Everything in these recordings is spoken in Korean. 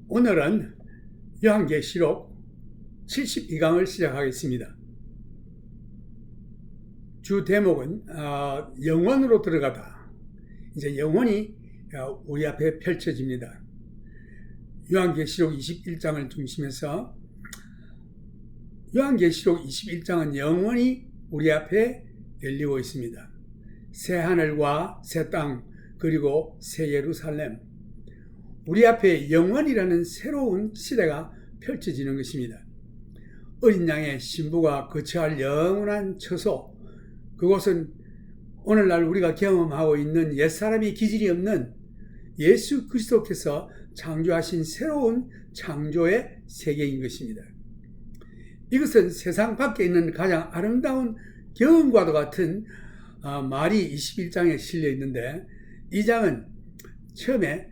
오늘은 요한계시록 72강을 시작하겠습니다. 주 대목은 영원으로 들어가다. 이제 영원이 우리 앞에 펼쳐집니다. 요한계시록 21장을 중심해서 요한계시록 21장은 영원히 우리 앞에 열리고 있습니다. 새 하늘과 새 땅, 그리고 새 예루살렘, 우리 앞에 영원이라는 새로운 시대가 펼쳐지는 것입니다. 어린 양의 신부가 거처할 영원한 처소, 그곳은 오늘날 우리가 경험하고 있는 옛사람이 기질이 없는 예수 그리스도께서 창조하신 새로운 창조의 세계인 것입니다. 이것은 세상 밖에 있는 가장 아름다운 경험과도 같은 말이 21장에 실려 있는데, 이 장은 처음에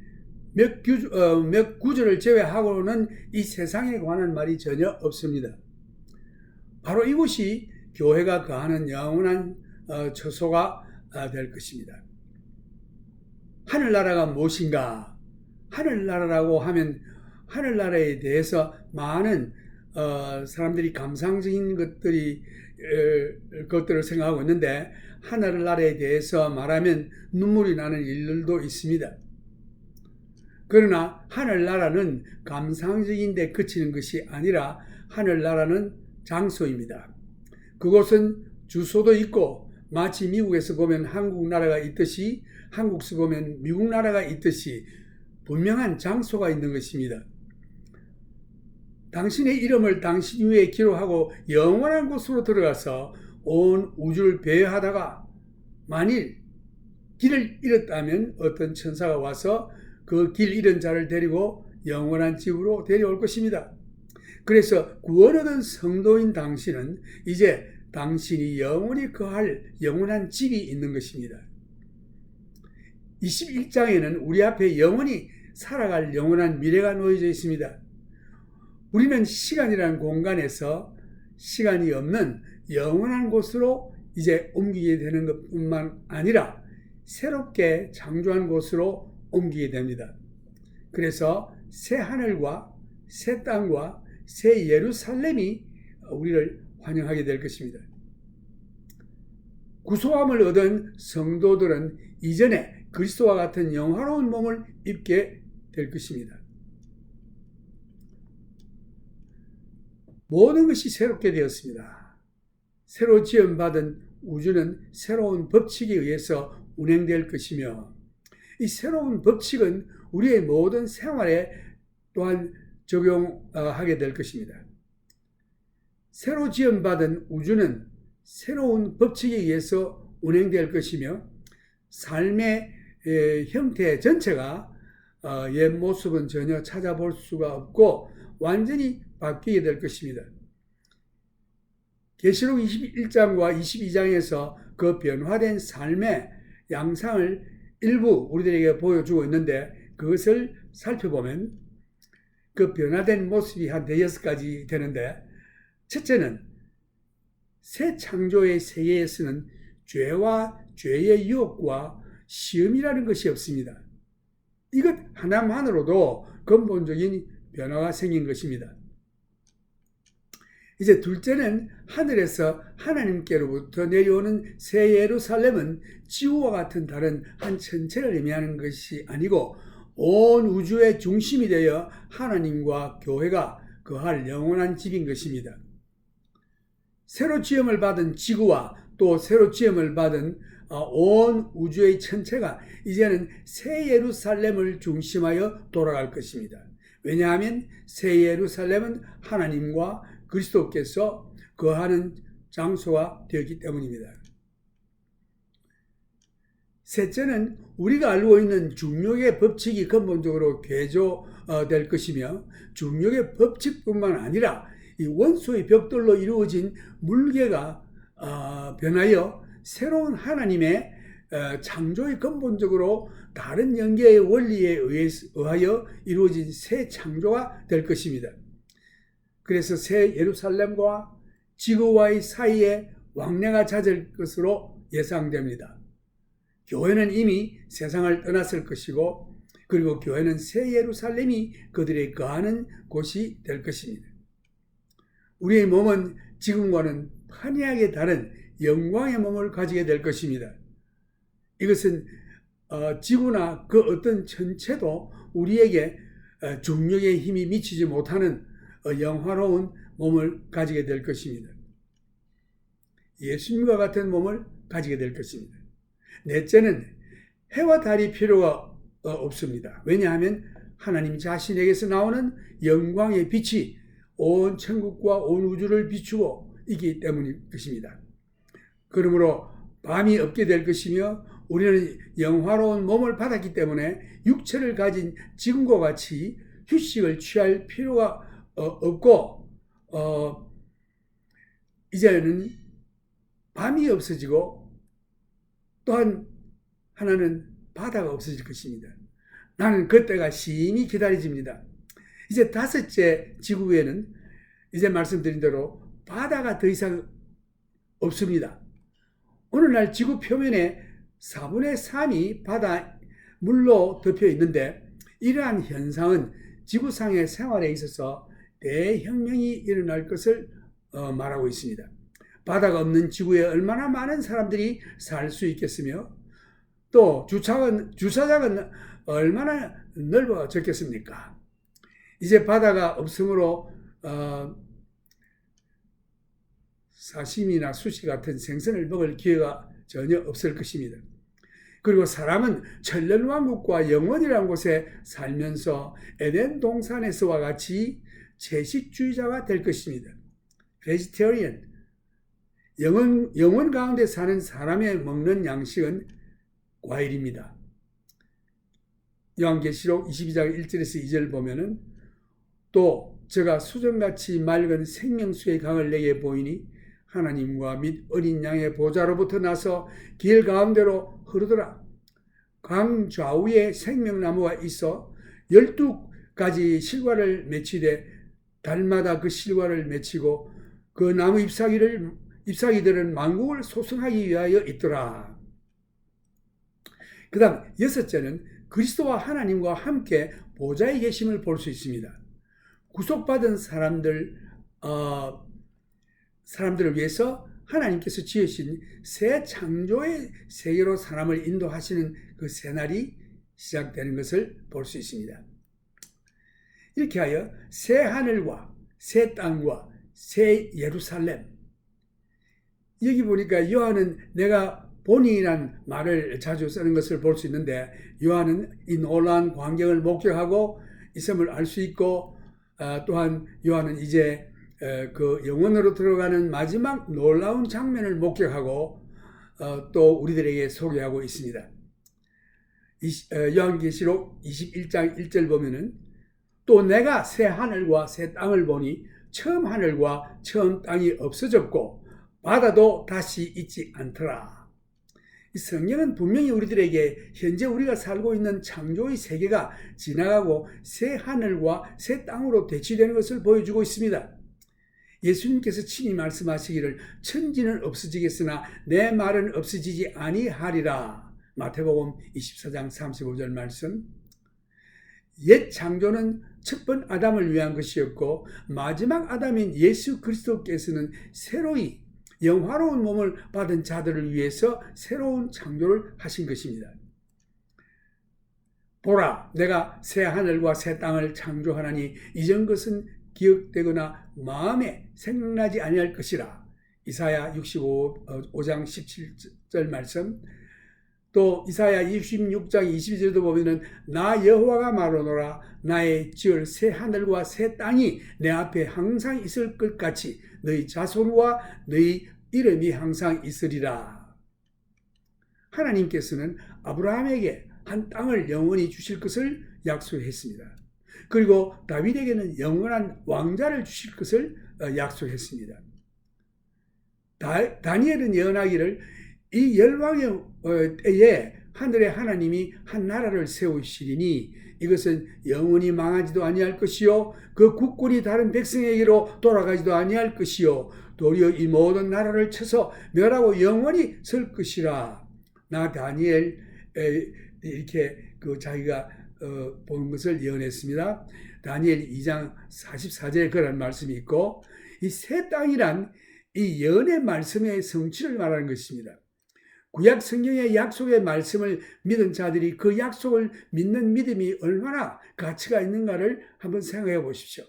몇 구절을 제외하고는 이 세상에 관한 말이 전혀 없습니다. 바로 이곳이 교회가 거하는 영원한 처소가 될 것입니다. 하늘나라가 무엇인가? 하늘나라라고 하면 하늘나라에 대해서 많은 사람들이 감상적인 것들을 생각하고 있는데, 하늘나라에 대해서 말하면 눈물이 나는 일들도 있습니다. 그러나 하늘나라는 감상적인 데 그치는 것이 아니라 하늘나라는 장소입니다. 그곳은 주소도 있고, 마치 미국에서 보면 한국 나라가 있듯이, 한국에서 보면 미국 나라가 있듯이 분명한 장소가 있는 것입니다. 당신의 이름을 당신 위에 기록하고 영원한 곳으로 들어가서 온 우주를 배회하다가 만일 길을 잃었다면 어떤 천사가 와서 그 길 잃은 자를 데리고 영원한 집으로 데려올 것입니다. 그래서 구원 얻은 성도인 당신은 이제 당신이 영원히 거할 영원한 집이 있는 것입니다. 21장에는 우리 앞에 영원히 살아갈 영원한 미래가 놓여져 있습니다. 우리는 시간이라는 공간에서 시간이 없는 영원한 곳으로 이제 옮기게 되는 것뿐만 아니라 새롭게 창조한 곳으로 옮기게 됩니다. 그래서 새 하늘과 새 땅과 새 예루살렘이 우리를 환영하게 될 것입니다. 구속함을 얻은 성도들은 이전에 그리스도와 같은 영화로운 몸을 입게 될 것입니다. 모든 것이 새롭게 되었습니다. 새로 지음받은 우주는 새로운 법칙에 의해서 운행될 것이며, 이 새로운 법칙은 우리의 모든 생활에 또한 적용하게 될 것입니다. 새로 지음받은 우주는 새로운 법칙에 의해서 운행될 것이며, 삶의 형태 전체가 옛 모습은 전혀 찾아볼 수가 없고 완전히 바뀌게 될 것입니다. 계시록 21장과 22장에서 그 변화된 삶의 양상을 일부 우리들에게 보여주고 있는데, 그것을 살펴보면 그 변화된 모습이 한 6가지 되는데, 첫째는 새 창조의 세계에서는 죄와 죄의 유혹과 시험이라는 것이 없습니다. 이것 하나만으로도 근본적인 변화가 생긴 것입니다. 이제 둘째는 하늘에서 하나님께로부터 내려오는 새 예루살렘은 지구와 같은 다른 한 천체를 의미하는 것이 아니고 온 우주의 중심이 되어 하나님과 교회가 거할 영원한 집인 것입니다. 새로 지음을 받은 지구와 또 새로 지음을 받은 온 우주의 천체가 이제는 새 예루살렘을 중심하여 돌아갈 것입니다. 왜냐하면 새 예루살렘은 하나님과 그리스도께서 거하는 장소가 되었기 때문입니다. 셋째는 우리가 알고 있는 중력의 법칙이 근본적으로 개조될 것이며, 중력의 법칙뿐만 아니라 이 원소의 벽돌로 이루어진 물계가 변하여 새로운 하나님의 창조의 근본적으로 다른 연계의 원리에 의하여 이루어진 새 창조가 될 것입니다. 그래서 새 예루살렘과 지구와의 사이에 왕래가 잦을 것으로 예상됩니다. 교회는 이미 세상을 떠났을 것이고 그리고 교회는 새 예루살렘이 그들의 거하는 곳이 될 것입니다. 우리의 몸은 지금과는 판이하게 다른 영광의 몸을 가지게 될 것입니다. 이것은 지구나 그 어떤 천체도 우리에게 중력의 힘이 미치지 못하는 영화로운 몸을 가지게 될 것입니다. 예수님과 같은 몸을 가지게 될 것입니다. 넷째는 해와 달이 필요가 없습니다. 왜냐하면 하나님 자신에게서 나오는 영광의 빛이 온 천국과 온 우주를 비추고 있기 때문일 것입니다. 그러므로 밤이 없게 될 것이며 우리는 영화로운 몸을 받았기 때문에 육체를 가진 지금과 같이 휴식을 취할 필요가 없고 이제는 밤이 없어지고 또한 하나는 바다가 없어질 것입니다. 나는 그때가 심히 기다려집니다. 이제 다섯째 지구에는 이제 말씀드린 대로 바다가 더 이상 없습니다. 오늘날 지구 표면에 4분의 3이 바다 물로 덮여 있는데 이러한 현상은 지구상의 생활에 있어서 대혁명이 일어날 것을 말하고 있습니다. 바다가 없는 지구에 얼마나 많은 사람들이 살 수 있겠으며 또 주차장은 얼마나 넓어졌겠습니까? 이제 바다가 없으므로 사시미나 수시 같은 생선을 먹을 기회가 전혀 없을 것입니다. 그리고 사람은 천년왕국과 영원이라는 곳에 살면서 에덴 동산에서와 같이 채식주의자가 될 것입니다. vegetarian, 영원 가운데 사는 사람의 먹는 양식은 과일입니다. 요한계시록 22장 1절에서 2절 보면은 또 제가 수정같이 맑은 생명수의 강을 내게 보이니 하나님과 및 어린 양의 보좌로부터 나서 길 가운데로 흐르더라. 강 좌우에 생명나무가 있어 12가지 실과를 맺히되 달마다 그 실과를 맺히고 그 나무 잎사귀들은 만국을 소성하기 위하여 있더라. 그 다음 여섯째는 그리스도와 하나님과 함께 보좌에 계심을 볼 수 있습니다. 구속받은 사람들을 위해서 하나님께서 지으신 새 창조의 세계로 사람을 인도하시는 그 새날이 시작되는 것을 볼 수 있습니다. 이렇게 하여 새 하늘과 새 땅과 새 예루살렘, 여기 보니까 요한은 내가 본이라는 말을 자주 쓰는 것을 볼 수 있는데 요한은 이 놀라운 광경을 목격하고 있음을 알 수 있고 또한 요한은 이제 그 영원으로 들어가는 마지막 놀라운 장면을 목격하고 또 우리들에게 소개하고 있습니다. 요한계시록 21장 1절 보면은 또 내가 새 하늘과 새 땅을 보니 처음 하늘과 처음 땅이 없어졌고 바다도 다시 있지 않더라. 이 성경은 분명히 우리들에게 현재 우리가 살고 있는 창조의 세계가 지나가고 새 하늘과 새 땅으로 대치되는 것을 보여주고 있습니다. 예수님께서 친히 말씀하시기를 천지는 없어지겠으나 내 말은 없어지지 아니하리라. 마태복음 24장 35절 말씀. 옛 창조는 첫 번 아담을 위한 것이었고 마지막 아담인 예수 그리스도께서는 새로이 영화로운 몸을 받은 자들을 위해서 새로운 창조를 하신 것입니다. 보라, 내가 새 하늘과 새 땅을 창조하나니 이전 것은 기억되거나 마음에 생각나지 아니할 것이라. 이사야 65장 17절 말씀. 또 이사야 26장 22절도 보면은 나 여호와가 말하노라 나의 지을 새 하늘과 새 땅이 내 앞에 항상 있을 것 같이 너희 자손과 너희 이름이 항상 있으리라. 하나님께서는 아브라함에게 한 땅을 영원히 주실 것을 약속했습니다. 그리고 다윗에게는 영원한 왕자를 주실 것을 약속했습니다. 다니엘은 예언하기를 이 열왕의 때에 하늘의 하나님이 한 나라를 세우시리니 이것은 영원히 망하지도 아니할 것이요 그 국군이 다른 백성에게로 돌아가지도 아니할 것이요 도리어 이 모든 나라를 쳐서 멸하고 영원히 설 것이라. 나 다니엘 이렇게 그 자기가 본 것을 예언했습니다. 다니엘 2장 44절에 그런 말씀이 있고, 이 새 땅이란 이 예언의 말씀의 성취를 말하는 것입니다. 구약 성경의 약속의 말씀을 믿은 자들이 그 약속을 믿는 믿음이 얼마나 가치가 있는가를 한번 생각해 보십시오.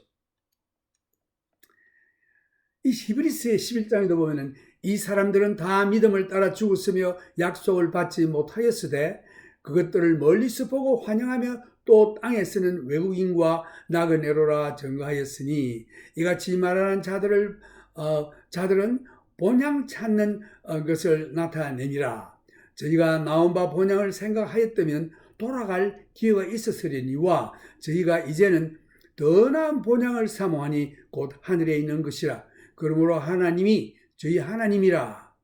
이 히브리서의 11장에도 보면은 이 사람들은 다 믿음을 따라 죽었으며 약속을 받지 못하였으되 그것들을 멀리서 보고 환영하며 또 땅에 쓰는 외국인과 나그네로라 증거하였으니 이같이 말하는 자들은 본향 찾는 것을 나타내니라. 저희가 나온 바 본향을 생각하였다면 돌아갈 기회가 있었으려니와 저희가 이제는 더 나은 본향을 사모하니 곧 하늘에 있는 것이라. 그러므로 하나님이 저희 하나님이라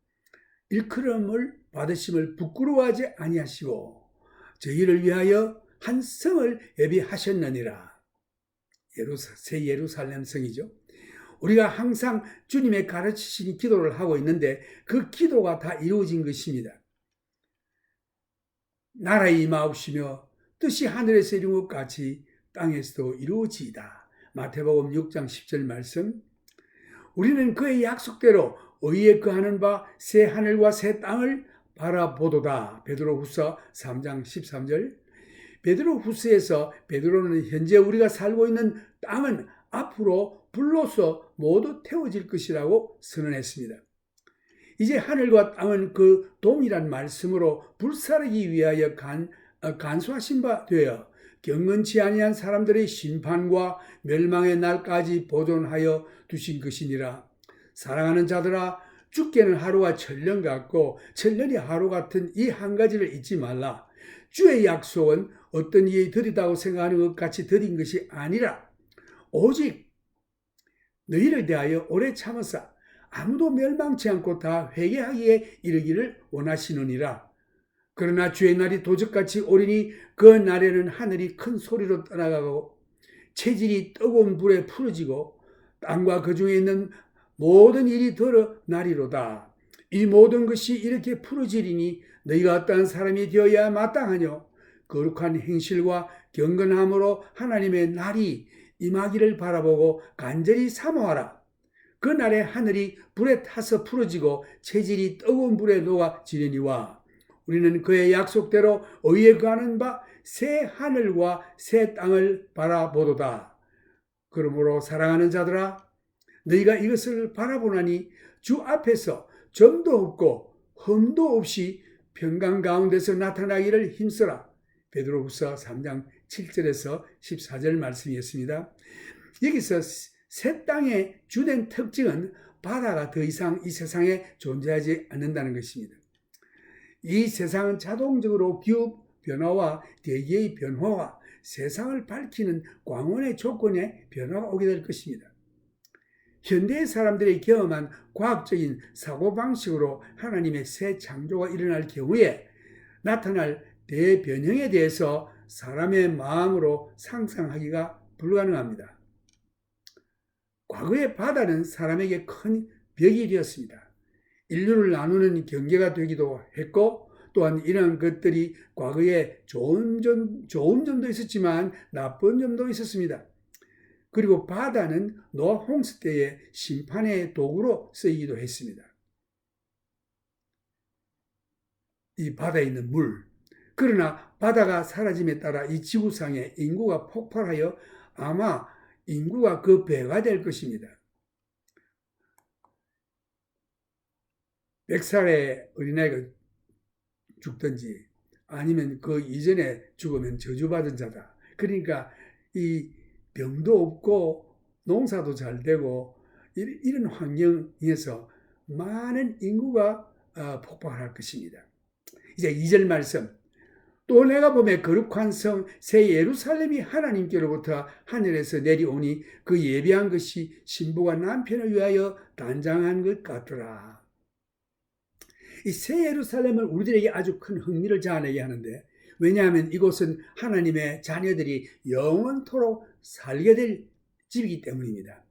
일컬음을 받으심을 부끄러워하지 아니하시고 저희를 위하여 한 성을 예비하셨느니라. 새 예루살렘 성이죠. 우리가 항상 주님의 가르치신 기도를 하고 있는데 그 기도가 다 이루어진 것입니다. 나라에 임하옵시며 뜻이 하늘에서 이룬 것 같이 땅에서도 이루어지이다. 마태복음 6장 10절 말씀. 우리는 그의 약속대로 의에 거하는 바 새 하늘과 새 땅을 바라보도다. 베드로후서 3장 13절. 베드로후서에서 베드로는 현재 우리가 살고 있는 땅은 앞으로 불로서 모두 태워질 것이라고 선언했습니다. 이제 하늘과 땅은 그 동일한 말씀으로 불사르기 위하여 간수하신 바 되어 경건치 아니한 사람들의 심판과 멸망의 날까지 보존하여 두신 것이니라. 사랑하는 자들아, 죽게는 하루가 천년 같고 천년이 하루 같은 이 한 가지를 잊지 말라. 주의 약속은 어떤 이에 드리다고 생각하는 것 같이 드린 것이 아니라 오직 너희를 대하여 오래 참으사 아무도 멸망치 않고 다 회개하기에 이르기를 원하시느니라. 그러나 주의 날이 도적같이 오리니 그 날에는 하늘이 큰 소리로 떠나가고 체질이 뜨거운 불에 풀어지고 땅과 그 중에 있는 모든 일이 드러나리로다. 이 모든 것이 이렇게 풀어지리니 너희가 어떠한 사람이 되어야 마땅하뇨. 거룩한 행실과 경건함으로 하나님의 날이 임하기를 바라보고 간절히 사모하라. 그 날에 하늘이 불에 타서 풀어지고 체질이 뜨거운 불에 녹아지려니와 우리는 그의 약속대로 의에 거하는 바 새 하늘과 새 땅을 바라보도다. 그러므로 사랑하는 자들아, 너희가 이것을 바라보나니 주 앞에서 점도 없고 흠도 없이 평강 가운데서 나타나기를 힘쓰라. 베드로후서 3장 7절에서 14절 말씀이었습니다. 여기서 새 땅의 주된 특징은 바다가 더 이상 이 세상에 존재하지 않는다는 것입니다. 이 세상은 자동적으로 기후 변화와 대기의 변화와 세상을 밝히는 광원의 조건에 변화가 오게 될 것입니다. 현대의 사람들이 경험한 과학적인 사고방식으로 하나님의 새 창조가 일어날 경우에 나타날 대변형에 대해서 사람의 마음으로 상상하기가 불가능합니다. 과거의 바다는 사람에게 큰 벽이 되었습니다. 인류를 나누는 경계가 되기도 했고 또한 이러한 것들이 과거에 좋은 점도 있었지만 나쁜 점도 있었습니다. 그리고 바다는 노아 홍수 때의 심판의 도구로 쓰이기도 했습니다. 이 바다에 있는 물. 그러나 바다가 사라짐에 따라 이 지구상의 인구가 폭발하여 아마 인구가 그 배가 될 것입니다. 100살의 어린아이가 죽든지 아니면 그 이전에 죽으면 저주받은 자다. 그러니까 이 병도 없고 농사도 잘 되고 이런 환경에서 많은 인구가 폭발할 것입니다. 이제 2절 말씀. 또 내가 보매 거룩한 성 새 예루살렘이 하나님께로부터 하늘에서 내려오니 그 예비한 것이 신부가 남편을 위하여 단장한 것 같더라. 이 새 예루살렘은 우리들에게 아주 큰 흥미를 자아내게 하는데, 왜냐하면 이곳은 하나님의 자녀들이 영원토록 살게 될 집이기 때문입니다.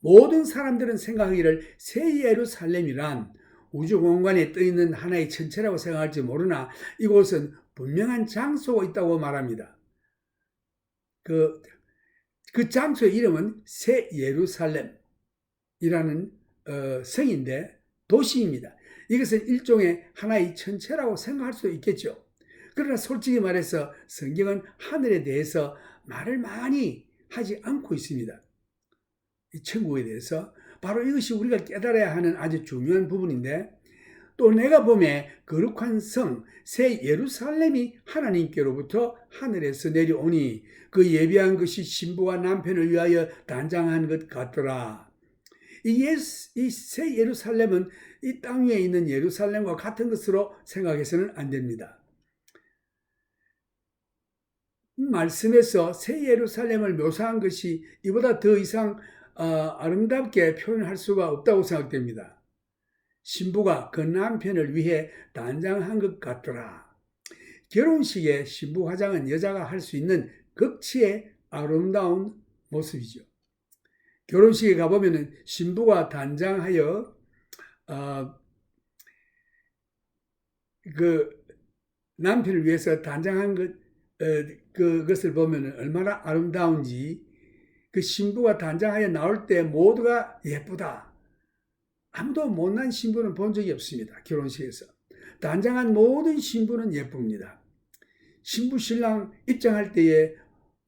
모든 사람들은 생각하기를 새 예루살렘이란 우주 공간에 떠있는 하나의 천체라고 생각할지 모르나 이곳은 분명한 장소가 있다고 말합니다. 그 장소의 이름은 새 예루살렘이라는 성인데 도시입니다. 이것은 일종의 하나의 천체라고 생각할 수도 있겠죠. 그러나 솔직히 말해서 성경은 하늘에 대해서 말을 많이 하지 않고 있습니다. 이 천국에 대해서. 바로 이것이 우리가 깨달아야 하는 아주 중요한 부분인데, 또 내가 보매 거룩한 성 새 예루살렘이 하나님께로부터 하늘에서 내려오니 그 예비한 것이 신부와 남편을 위하여 단장한 것 같더라. 이 새 예루살렘은 이 땅 위에 있는 예루살렘과 같은 것으로 생각해서는 안 됩니다. 말씀에서 새 예루살렘을 묘사한 것이 이보다 더 이상 아름답게 표현할 수가 없다고 생각됩니다. 신부가 그 남편을 위해 단장한 것 같더라. 결혼식에 신부 화장은 여자가 할 수 있는 극치의 아름다운 모습이죠. 결혼식에 가보면 신부가 단장하여 그 남편을 위해서 단장한 그것을 보면 얼마나 아름다운지, 그 신부가 단장하여 나올 때 모두가 예쁘다. 아무도 못난 신부는 본 적이 없습니다. 결혼식에서. 단장한 모든 신부는 예쁩니다. 신부 신랑 입장할 때에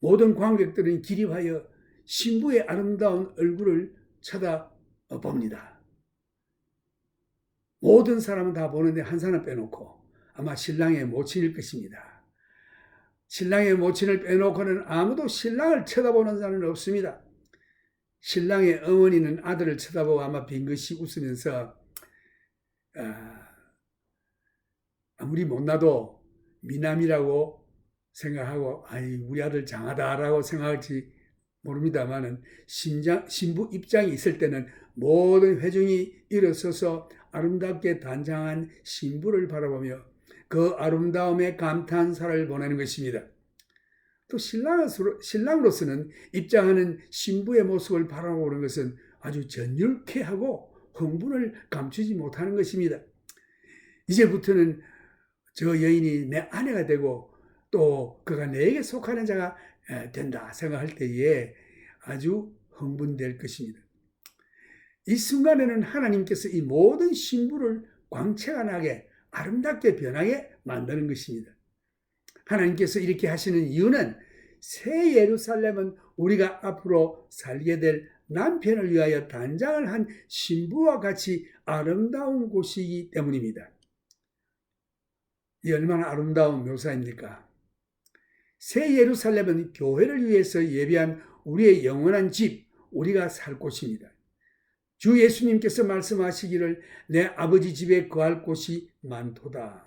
모든 관객들은 기립하여 신부의 아름다운 얼굴을 쳐다봅니다. 모든 사람은 다 보는데 한 사람 빼놓고 아마 신랑의 모친일 것입니다. 신랑의 모친을 빼놓고는 아무도 신랑을 쳐다보는 사람은 없습니다. 신랑의 어머니는 아들을 쳐다보고 아마 빙긋이 웃으면서 아무리 못나도 미남이라고 생각하고 우리 아들 장하다라고 생각할지 모릅니다만은 신부 입장이 있을 때는 모든 회중이 일어서서 아름답게 단장한 신부를 바라보며 그 아름다움에 감탄사를 보내는 것입니다. 또 신랑으로서는 입장하는 신부의 모습을 바라보는 것은 아주 전율케하고 흥분을 감추지 못하는 것입니다. 이제부터는 저 여인이 내 아내가 되고 또 그가 내게 속하는 자가 된다 생각할 때에 아주 흥분될 것입니다. 이 순간에는 하나님께서 이 모든 신부를 광채가 나게 아름답게 변하게 만드는 것입니다. 하나님께서 이렇게 하시는 이유는 새 예루살렘은 우리가 앞으로 살게 될 남편을 위하여 단장을 한 신부와 같이 아름다운 곳이기 때문입니다. 이 얼마나 아름다운 묘사입니까? 새 예루살렘은 교회를 위해서 예비한 우리의 영원한 집, 우리가 살 곳입니다. 주 예수님께서 말씀하시기를 내 아버지 집에 거할 곳이 많도다.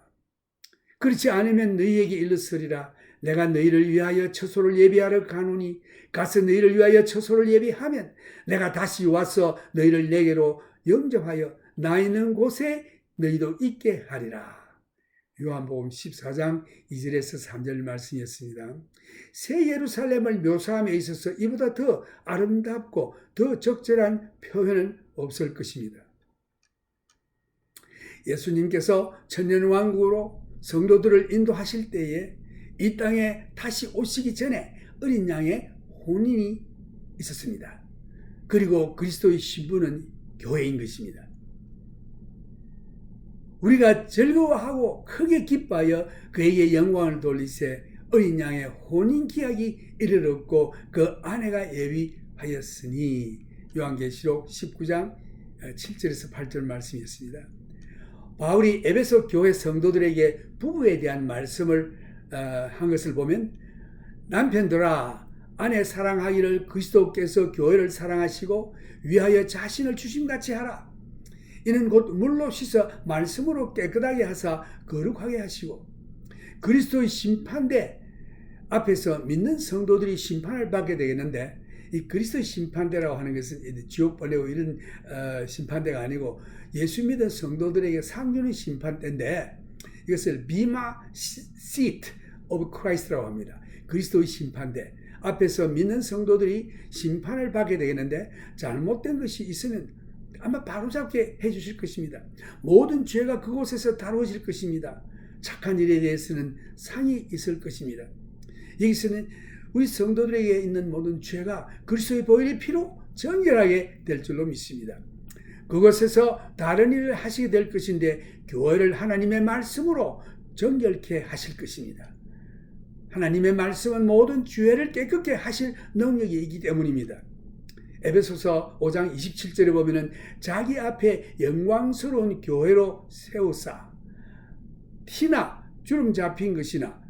그렇지 않으면 너희에게 일렀으리라. 내가 너희를 위하여 처소를 예비하러 가노니 가서 너희를 위하여 처소를 예비하면 내가 다시 와서 너희를 내게로 영접하여 나 있는 곳에 너희도 있게 하리라. 요한복음 14장 2절에서 3절 말씀이었습니다. 새 예루살렘을 묘사함에 있어서 이보다 더 아름답고 더 적절한 표현은 없을 것입니다. 예수님께서 천년왕국으로 성도들을 인도하실 때에 이 땅에 다시 오시기 전에 어린 양의 혼인이 있었습니다. 그리고 그리스도의 신부는 교회인 것입니다. 우리가 즐거워하고 크게 기뻐하여 그에게 영광을 돌리세 어린 양의 혼인 기약이 이르렀고 그 아내가 예비하였으니 요한계시록 19장 7절에서 8절 말씀이었습니다. 바울이 에베소 교회 성도들에게 부부에 대한 말씀을 한 것을 보면 남편들아 아내 사랑하기를 그리스도께서 교회를 사랑하시고 위하여 자신을 주심같이 하라. 이는 곧 물로 씻어 말씀으로 깨끗하게 하사 거룩하게 하시고 그리스도의 심판대 앞에서 믿는 성도들이 심판을 받게 되겠는데 이 그리스도의 심판대라고 하는 것은 지옥 벌레고 이런 심판대가 아니고 예수 믿은 성도들에게 상 주는 심판대인데 이것을 비마 시트 오브 크라이스트라고 합니다. 그리스도의 심판대 앞에서 믿는 성도들이 심판을 받게 되겠는데 잘못된 것이 있으면 아마 바로잡게 해주실 것입니다. 모든 죄가 그곳에서 다루어질 것입니다. 착한 일에 대해서는 상이 있을 것입니다. 여기서는 우리 성도들에게 있는 모든 죄가 그리스도의 보혈의 피로 정결하게 될 줄로 믿습니다. 그것에서 다른 일을 하시게 될 것인데 교회를 하나님의 말씀으로 정결케 하실 것입니다. 하나님의 말씀은 모든 죄를 깨끗게 하실 능력이 있기 때문입니다. 에베소서 5장 27절에 보면은 자기 앞에 영광스러운 교회로 세우사 티나 주름 잡힌 것이나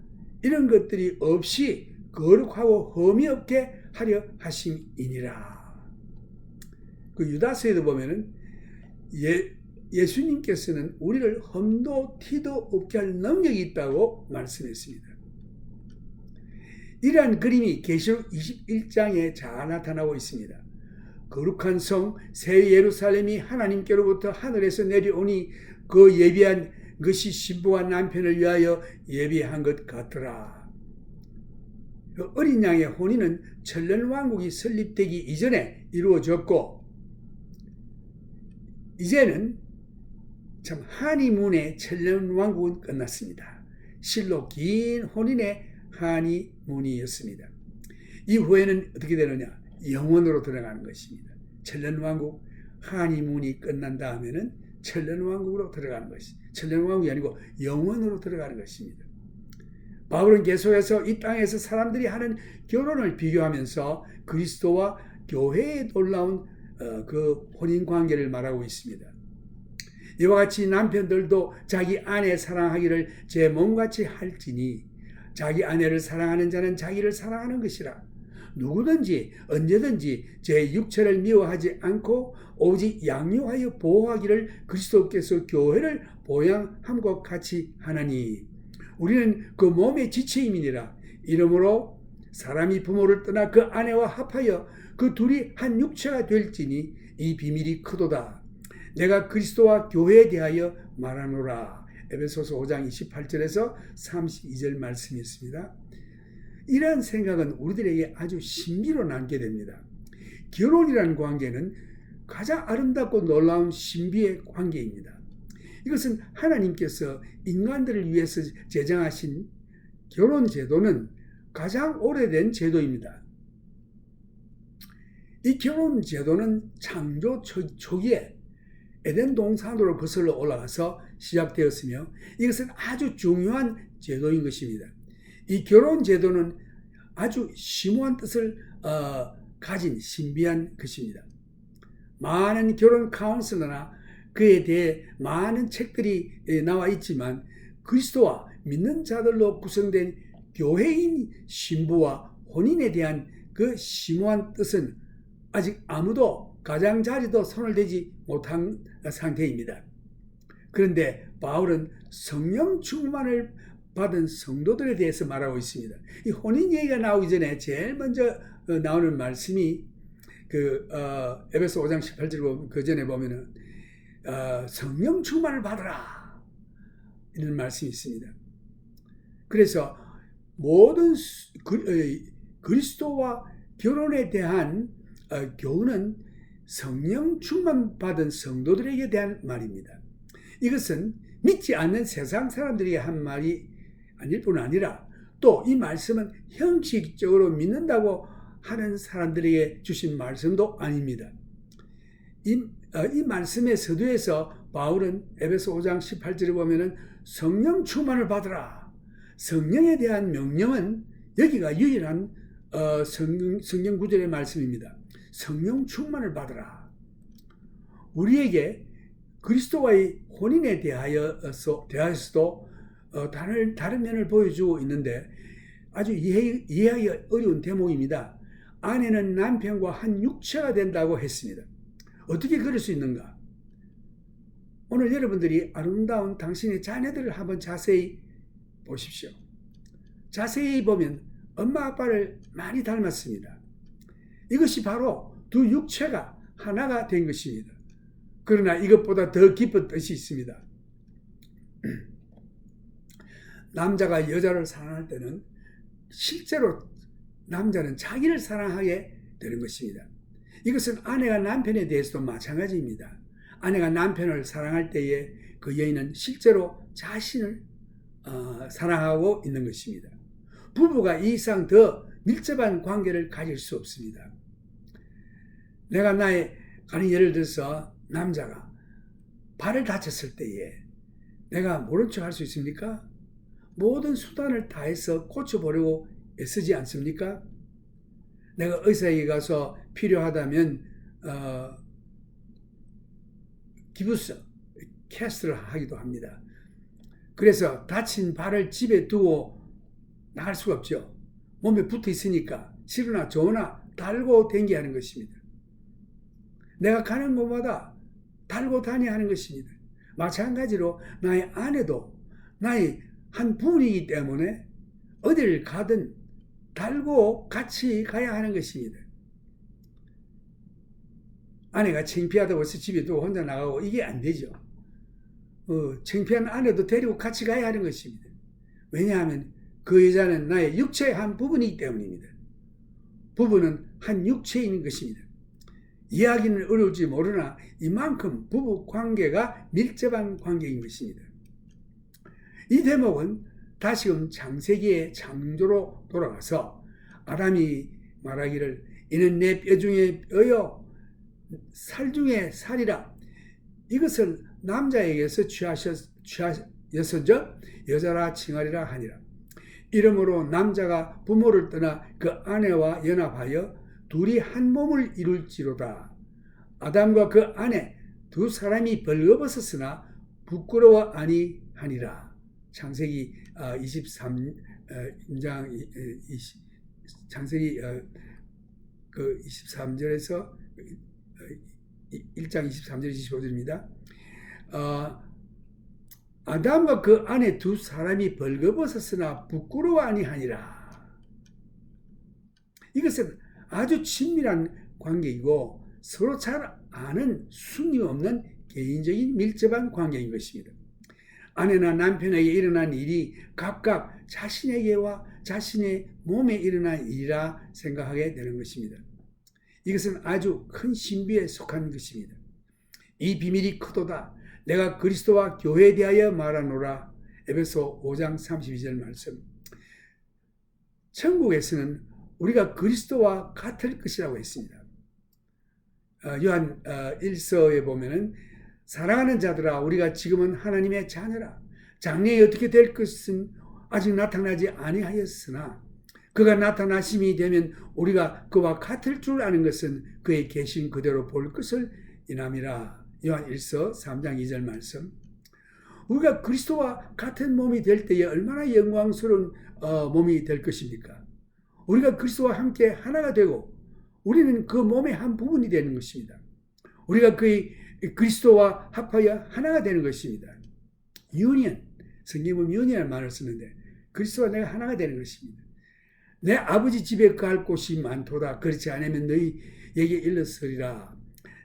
이런 것들이 없이 거룩하고 흠이 없게 하려 하심이니라. 그 유다서에도 보면은 예수님께서는 우리를 흠도 티도 없게 할 능력이 있다고 말씀했습니다. 이러한 그림이 계시록 21장에 잘 나타나고 있습니다. 거룩한 성 새 예루살렘이 하나님께로부터 하늘에서 내려오니 그 예비한 것이 신부와 남편을 위하여 예비한 것 같더라. 어린 양의 혼인은 천년왕국이 설립되기 이전에 이루어졌고 이제는 참 한이문의 천년왕국은 끝났습니다. 실로 긴 혼인의 한이문이었습니다. 이후에는 어떻게 되느냐? 영원으로 들어가는 것입니다. 천년왕국 한이문이 끝난 다음에는 천년왕국으로 들어가는 것입니다. 천년왕국이 아니고 영원으로 들어가는 것입니다. 바울은 계속해서 이 땅에서 사람들이 하는 결혼을 비교하면서 그리스도와 교회에 놀라운 그 혼인 관계를 말하고 있습니다. 이와 같이 남편들도 자기 아내 사랑하기를 제 몸같이 할지니 자기 아내를 사랑하는 자는 자기를 사랑하는 것이라. 누구든지 언제든지 제 육체를 미워하지 않고 오직 양육하여 보호하기를 그리스도께서 교회를 보양함과 같이 하나니 우리는 그 몸의 지체임이니라. 이러므로 사람이 부모를 떠나 그 아내와 합하여 그 둘이 한 육체가 될지니 이 비밀이 크도다. 내가 그리스도와 교회에 대하여 말하노라. 에베소서 5장 28절에서 32절 말씀이었습니다. 이러한 생각은 우리들에게 아주 신비로 남게 됩니다. 결혼이라는 관계는 가장 아름답고 놀라운 신비의 관계입니다. 이것은 하나님께서 인간들을 위해서 제정하신 결혼 제도는 가장 오래된 제도입니다. 이 결혼 제도는 창조 초기에 에덴 동산으로 거슬러 올라가서 시작되었으며 이것은 아주 중요한 제도인 것입니다. 이 결혼 제도는 아주 심오한 뜻을 가진 신비한 것입니다. 많은 결혼 카운슬러나 그에 대해 많은 책들이 나와 있지만 그리스도와 믿는 자들로 구성된 교회인 신부와 혼인에 대한 그 심오한 뜻은 아직 아무도 가장자리도 손을 대지 못한 상태입니다. 그런데 바울은 성령 충만을 받은 성도들에 대해서 말하고 있습니다. 이 혼인 얘기가 나오기 전에 제일 먼저 나오는 말씀이 에베소 5장 18절 그 전에 보면은 성령 충만을 받으라 이런 말씀이 있습니다. 그래서 모든 그리스도와 결혼에 대한 교훈은 성령 충만 받은 성도들에게 대한 말입니다. 이것은 믿지 않는 세상 사람들이 한 말이 아닐 뿐 아니라 또 이 말씀은 형식적으로 믿는다고 하는 사람들에게 주신 말씀도 아닙니다. 이 말씀의 서두에서 바울은 에베소 5장 18절에 보면은 성령 충만을 받으라. 성령에 대한 명령은 여기가 유일한 성경 구절의 말씀입니다. 성령 충만을 받으라. 우리에게 그리스도와의 혼인에 대하여서도 다른 면을 보여주고 있는데 아주 이해하기 어려운 대목입니다. 아내는 남편과 한 육체가 된다고 했습니다. 어떻게 그럴 수 있는가? 오늘 여러분들이 아름다운 당신의 자녀들을 한번 자세히 보십시오. 자세히 보면 엄마 아빠를 많이 닮았습니다. 이것이 바로 두 육체가 하나가 된 것입니다. 그러나 이것보다 더 깊은 뜻이 있습니다. 남자가 여자를 사랑할 때는 실제로 남자는 자기를 사랑하게 되는 것입니다. 이것은 아내가 남편에 대해서도 마찬가지입니다. 아내가 남편을 사랑할 때에 그 여인은 실제로 자신을 사랑하고 있는 것입니다. 부부가 이 이상 더 밀접한 관계를 가질 수 없습니다. 내가 예를 들어서 남자가 발을 다쳤을 때에 내가 모른 척 할 수 있습니까? 모든 수단을 다해서 고쳐보려고 애쓰지 않습니까? 내가 의사에게 가서 필요하다면 기부스, 캐스트를 하기도 합니다. 그래서 다친 발을 집에 두고 나갈 수가 없죠. 몸에 붙어 있으니까 싫으나 좋으나 달고 댕기 하는 것입니다. 내가 가는 곳마다 달고 다녀야 하는 것입니다. 마찬가지로 나의 아내도 나의 한 부분이기 때문에 어디를 가든 달고 같이 가야 하는 것입니다. 아내가 창피하다고 해서 집에 두고 혼자 나가고 이게 안 되죠. 창피한 아내도 데리고 같이 가야 하는 것입니다. 왜냐하면 그 여자는 나의 육체의 한 부분이기 때문입니다. 부부는 한 육체인 것입니다. 이야기는 어려울지 모르나 이만큼 부부 관계가 밀접한 관계인 것입니다. 이 대목은 다시금 창세기의 창조로 돌아가서 아담이 말하기를 이는 내 뼈 중에 뼈요 살 중에 살이라. 이것을 남자에게서 취하여서저 여자라 칭하리라 하니라. 이러므로 남자가 부모를 떠나 그 아내와 연합하여 둘이 한 몸을 이룰지로다. 아담과 그 아내 두 사람이 벌거벗었으나 부끄러워 아니하니라. 창세기 23장 창세기 23절에서 1장 23절 25절입니다. 아담과 그 아내 두 사람이 벌거벗었으나 부끄러워 아니하니라. 이것은 아주 친밀한 관계이고 서로 잘 아는 순위 없는 개인적인 밀접한 관계인 것입니다. 아내나 남편에게 일어난 일이 각각 자신에게와 자신의 몸에 일어난 일이라 생각하게 되는 것입니다. 이것은 아주 큰 신비에 속한 것입니다. 이 비밀이 크도다. 내가 그리스도와 교회에 대하여 말하노라. 에베소 5장 32절 말씀. 천국에서는 우리가 그리스도와 같을 것이라고 했습니다. 요한 1서에 보면은 사랑하는 자들아 우리가 지금은 하나님의 자녀라. 장래에 어떻게 될 것은 아직 나타나지 아니하였으나 그가 나타나심이 되면 우리가 그와 같을 줄 아는 것은 그의 계신 그대로 볼 것을 인함이라. 요한 1서 3장 2절 말씀. 우리가 그리스도와 같은 몸이 될 때에 얼마나 영광스러운 몸이 될 것입니까? 우리가 그리스도와 함께 하나가 되고 우리는 그 몸의 한 부분이 되는 것입니다. 우리가 그리스도와 합하여 하나가 되는 것입니다. 유니언, 성경은 유니언이라는 말을 쓰는데 그리스도와 내가 하나가 되는 것입니다. 내 아버지 집에 갈 곳이 많도다. 그렇지 않으면 너희에게 일렀으리라.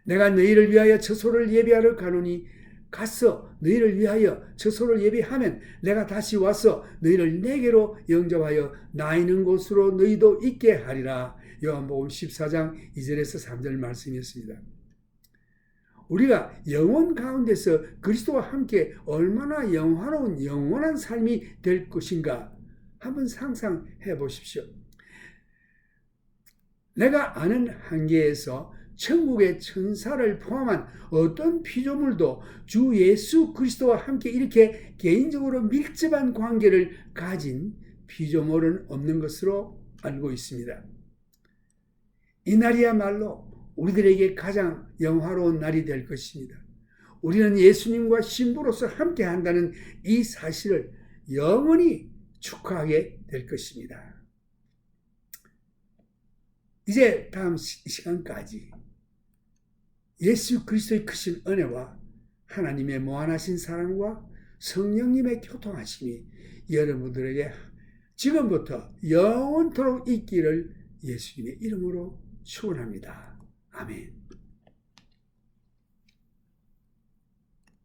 내가 너희를 위하여 처소를 예비하러 가노니 가서 너희를 위하여 처소를 예비하면 내가 다시 와서 너희를 내게로 영접하여 나 있는 곳으로 너희도 있게 하리라. 요한복음 14장 2절에서 3절 말씀이었습니다. 우리가 영혼 가운데서 그리스도와 함께 얼마나 영화로운 영원한 삶이 될 것인가 한번 상상해 보십시오. 내가 아는 한계에서 천국의 천사를 포함한 어떤 피조물도 주 예수 그리스도와 함께 이렇게 개인적으로 밀접한 관계를 가진 피조물은 없는 것으로 알고 있습니다. 이날이야말로 우리들에게 가장 영화로운 날이 될 것입니다. 우리는 예수님과 신부로서 함께 한다는 이 사실을 영원히 축하하게 될 것입니다. 이제 다음 시간까지 예수 그리스도의 크신 은혜와 하나님의 무한하신 사랑과 성령님의 교통하심이 여러분들에게 지금부터 영원토록 있기를 예수님의 이름으로 축원합니다. 아멘.